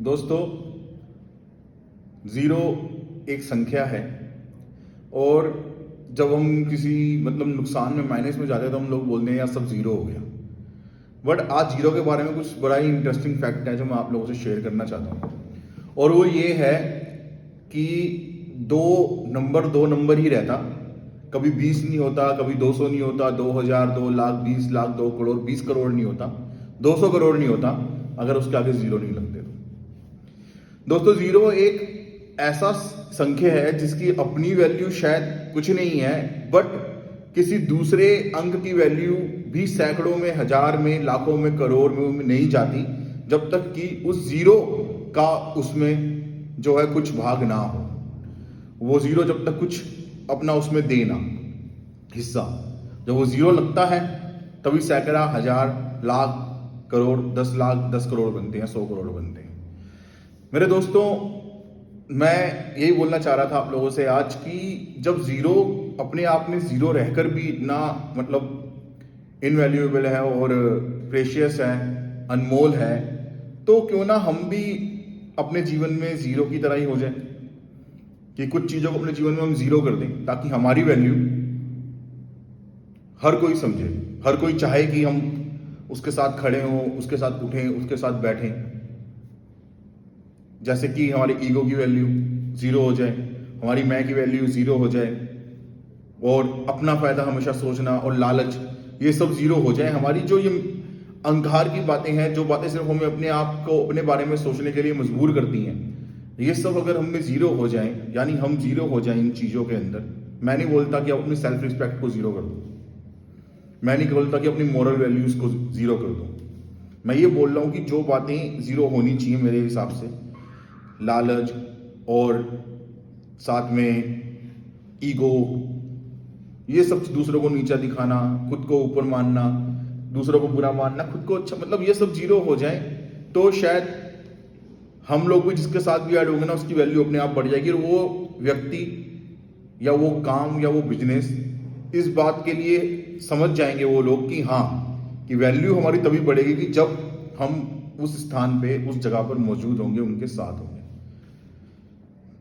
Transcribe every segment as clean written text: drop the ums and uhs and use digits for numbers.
दोस्तों, ज़ीरो एक संख्या है और जब हम किसी नुकसान में माइनस में जाते हैं तो हम लोग बोलते हैं यार सब ज़ीरो हो गया। बट आज ज़ीरो के बारे में कुछ बड़ा ही इंटरेस्टिंग फैक्ट है जो मैं आप लोगों से शेयर करना चाहता हूँ, और वो ये है कि दो नंबर ही रहता। कभी 20 नहीं होता, कभी 200 नहीं होता, 2000, 2 लाख, 20 लाख, 2 करोड़, 20 करोड़ नहीं होता, 200 करोड़ नहीं होता अगर उसके आगे ज़ीरो नहीं लगते तो। दोस्तों, ज़ीरो एक ऐसा संख्या है जिसकी अपनी वैल्यू शायद कुछ नहीं है, बट किसी दूसरे अंक की वैल्यू भी सैकड़ों में, हजार में, लाखों में, करोड़ में नहीं जाती जब तक कि उस ज़ीरो का उसमें जो है कुछ भाग ना हो। वो ज़ीरो जब तक कुछ अपना उसमें देना हिस्सा, जब वो ज़ीरो लगता है तभी सैकड़ा, हजार, लाख, करोड़, 10 लाख, 10 करोड़ बनते हैं, 100 करोड़ बनते हैं। मेरे दोस्तों, मैं यही बोलना चाह रहा था आप लोगों से आज कि जब ज़ीरो अपने आप में ज़ीरो रहकर भी इतना इनवैल्यूएबल है और प्रेशियस है, अनमोल है, तो क्यों ना हम भी अपने जीवन में ज़ीरो की तरह ही हो जाए कि कुछ चीज़ों को अपने जीवन में हम ज़ीरो कर दें ताकि हमारी वैल्यू हर कोई समझे, हर कोई चाहे कि हम उसके साथ खड़े हों, उसके साथ उठें, उसके साथ बैठें। जैसे कि हमारी ईगो की वैल्यू ज़ीरो हो जाए, हमारी मैं की वैल्यू ज़ीरो हो जाए, और अपना फ़ायदा हमेशा सोचना और लालच, ये सब ज़ीरो हो जाए। हमारी जो ये अहंकार की बातें हैं, जो बातें सिर्फ हमें अपने आप को अपने बारे में सोचने के लिए मजबूर करती हैं, ये सब अगर हम में ज़ीरो हो जाएं, यानी हम ज़ीरो हो जाएं इन चीज़ों के अंदर। मैं नहीं बोलता कि आप अपनी सेल्फ रिस्पेक्ट को ज़ीरो कर दो, मैं नहीं बोलता कि अपनी मॉरल वैल्यूज़ को ज़ीरो कर दो। मैं ये बोल रहा हूँ कि जो बातें ज़ीरो होनी चाहिए मेरे हिसाब से, लालच और साथ में ईगो, ये सब दूसरों को नीचा दिखाना, खुद को ऊपर मानना, दूसरों को बुरा मानना, खुद को अच्छा, ये सब जीरो हो जाए तो शायद हम लोग भी जिसके साथ भी ऐड होंगे ना, उसकी वैल्यू अपने आप बढ़ जाएगी, और वो व्यक्ति या वो काम या वो बिजनेस इस बात के लिए समझ जाएंगे वो लोग कि हाँ, कि वैल्यू हमारी तभी बढ़ेगी कि जब हम उस स्थान पे, उस जगह पर मौजूद होंगे, उनके साथ होंगे।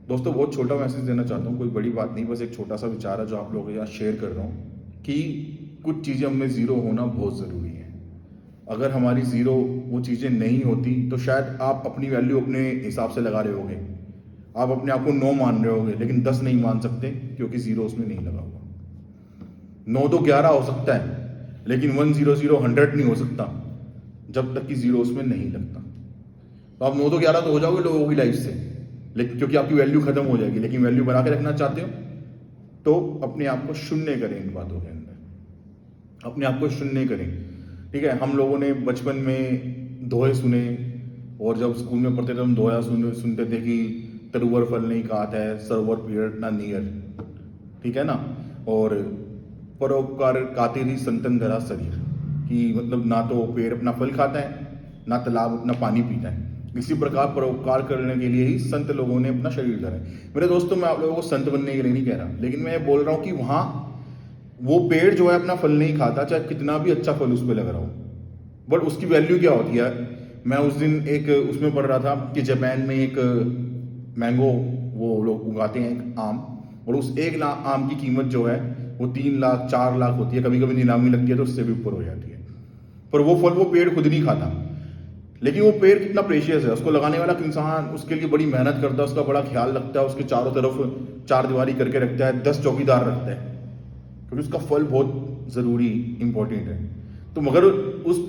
दोस्तों, बहुत छोटा मैसेज देना चाहता हूँ, कोई बड़ी बात नहीं, बस एक छोटा सा विचार है जो आप लोगों के साथ शेयर कर रहा हूँ कि कुछ चीज़ें हमें ज़ीरो होना बहुत ज़रूरी है। अगर हमारी ज़ीरो वो चीज़ें नहीं होती तो शायद आप अपनी वैल्यू अपने हिसाब से लगा रहे होगे, आप अपने आप को 9 मान रहे होगे, लेकिन 10 नहीं मान सकते क्योंकि ज़ीरो उसमें नहीं लगा हुआ। 9 तो 11 हो सकता है, लेकिन 100 100 नहीं हो सकता जब तक कि ज़ीरो उसमें नहीं लगता। तो आप 9 तो 11 तो हो जाओगे लोगों की लाइफ से, लेकिन क्योंकि आपकी वैल्यू खत्म हो जाएगी। लेकिन वैल्यू बना के रखना चाहते हो तो अपने आप को शून्य करें इन बातों के अंदर, अपने आप को शून्य करें। ठीक है, हम लोगों ने बचपन में दोहे सुने, और जब स्कूल में पढ़ते थे हम दोहा सुनते थे कि तरुवर फल नहीं खाता है, सरोवर पीड़ ना नियर, ठीक है ना, और परोपकार खातिर ही संतन धरा शरीर, कि ना तो पेड़ अपना फल खाता है, ना तालाब अपना पानी पीता है। इसी प्रकार परोपकार करने के लिए ही संत लोगों ने अपना शरीर धरा है। मेरे दोस्तों, मैं आप लोगों को संत बनने के लिए नहीं कह रहा, लेकिन मैं बोल रहा हूँ कि वहाँ वो पेड़ जो है अपना फल नहीं खाता, चाहे कितना भी अच्छा फल उस पर लग रहा हो, बट उसकी वैल्यू क्या होती है। मैं उस दिन एक उसमें पढ़ रहा था कि जापान में एक मैंगो वो लोग उगाते हैं, एक आम, और उस एक आम की कीमत जो है वो 3 लाख 4 लाख होती है, कभी कभी नीलामी लगती है तो उससे भी ऊपर हो जाती है। पर वो फल वो पेड़ खुद नहीं खाता, लेकिन वो पेड़ कितना प्रेशियस है, उसको लगाने वाला इंसान उसके लिए बड़ी मेहनत करता है, उसका बड़ा ख्याल रखता है, उसके चारों तरफ चार दीवारी करके रखता है, 10 चौकीदार रखता है, क्योंकि उसका फल बहुत ज़रूरी, इंपॉर्टेंट है। तो मगर उस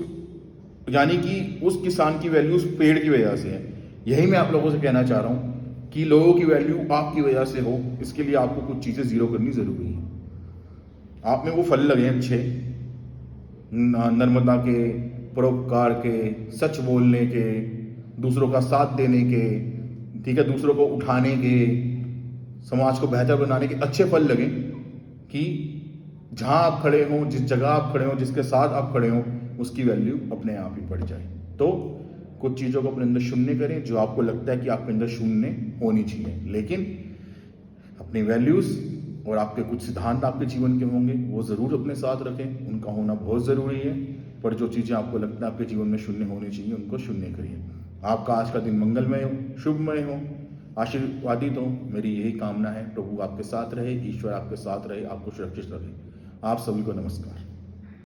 यानी कि उस किसान की वैल्यू उस पेड़ की वजह से है। यही मैं आप लोगों से कहना चाह रहा हूँ कि लोगों की वैल्यू आपकी वजह से हो, इसके लिए आपको कुछ चीज़ें ज़ीरो करनी ज़रूरी है। आप में वो फल लगे अच्छे, नर्मदा के, परोपकार के, सच बोलने के, दूसरों का साथ देने के, ठीक है, दूसरों को उठाने के, समाज को बेहतर बनाने के अच्छे फल लगे, कि जहां आप खड़े हों, जिस जगह आप खड़े हों, जिसके साथ आप खड़े हों, उसकी वैल्यू अपने आप ही बढ़ जाए। तो कुछ चीज़ों को अपने अंदर शून्य करें जो आपको लगता है कि आपके अंदर शून्य होनी चाहिए, लेकिन अपनी वैल्यूज़ और आपके कुछ सिद्धांत आपके जीवन के होंगे, वो ज़रूर अपने साथ रखें, उनका होना बहुत ज़रूरी है। पर जो चीज़ें आपको लगता है आपके जीवन में शून्य होनी चाहिए, उनको शून्य करिए। आपका आज का दिन मंगलमय हो, शुभमय हो, आशीर्वादित हो, मेरी यही कामना है। प्रभु आपके साथ रहे, ईश्वर आपके साथ रहे, आपको सुरक्षित रखे। आप सभी को नमस्कार।